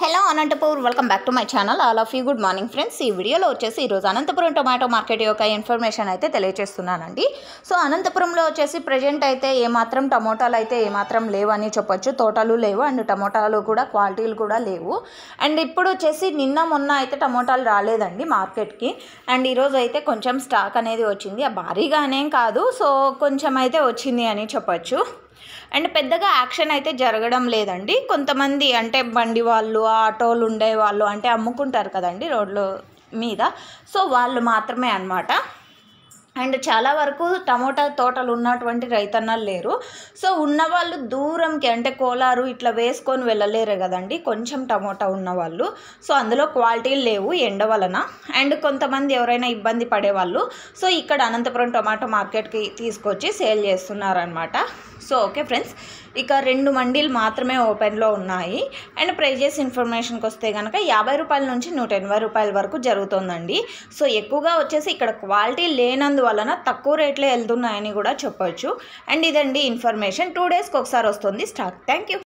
Hello Anantapur welcome back to my channel. All of you good morning friends. ఈ వీడియోలో వచ్చేసి ఈరోజు అనంతపురం టొమాటో మార్కెట్ యొక్క ఇన్ఫర్మేషన్ అయితే తెలియజేస్తున్నానండి. సో అనంతపురంలో వచ్చేసి ప్రజెంట్ అయితే ఏమాత్రం టమోటాలు అయితే ఏమాత్రం లేవు అని చెప్పొచ్చు. తోటలు లేవు అండ్ టమోటాలు కూడా క్వాలిటీలు కూడా లేవు. అండ్ ఇప్పుడు వచ్చేసి నిన్న మొన్న అయితే టమోటాలు రాలేదండి మార్కెట్కి. అండ్ ఈరోజు అయితే కొంచెం స్టాక్ అనేది వచ్చింది. భారీగానేం కాదు, సో కొంచెం అయితే వచ్చింది అని చెప్పొచ్చు. అండ్ పెద్దగా యాక్షన్ అయితే జరగడం లేదండి. కొంతమంది అంటే బండి వాళ్ళు, ఆటోలు ఉండే వాళ్ళు అంటే అమ్ముకుంటారు కదండి రోడ్ల మీద, సో వాళ్ళు మాత్రమే అన్నమాట. అండ్ చాలా వరకు టమోటా తోటలు ఉన్నటువంటి రైతన్నలు లేరు. సో ఉన్నవాళ్ళు దూరంకి అంటే కోలారు ఇట్లా వేసుకొని వెళ్ళలేరు కదండి కొంచెం టమోటా ఉన్నవాళ్ళు. సో అందులో క్వాలిటీలు లేవు ఎండ వలన. అండ్ కొంతమంది ఎవరైనా ఇబ్బంది పడేవాళ్ళు సో ఇక్కడ అనంతపురం టొమాటో మార్కెట్కి తీసుకొచ్చి సేల్ చేస్తున్నారనమాట. సో ఓకే ఫ్రెండ్స్, ఇక 2 మండీలు మాత్రమే ఓపెన్లో ఉన్నాయి. అండ్ ప్రైజెస్ ఇన్ఫర్మేషన్కి వస్తే కనుక 50 రూపాయల నుంచి 180 రూపాయల వరకు జరుగుతుందండి. సో ఎక్కువగా వచ్చేసి ఇక్కడ క్వాలిటీ లేనందువలన తక్కువ రేట్లే వెళ్తున్నాయని కూడా చెప్పొచ్చు. అండ్ ఇదండి ఇన్ఫర్మేషన్. 2 డేస్కి ఒకసారి వస్తుంది స్టాక్. Thank you.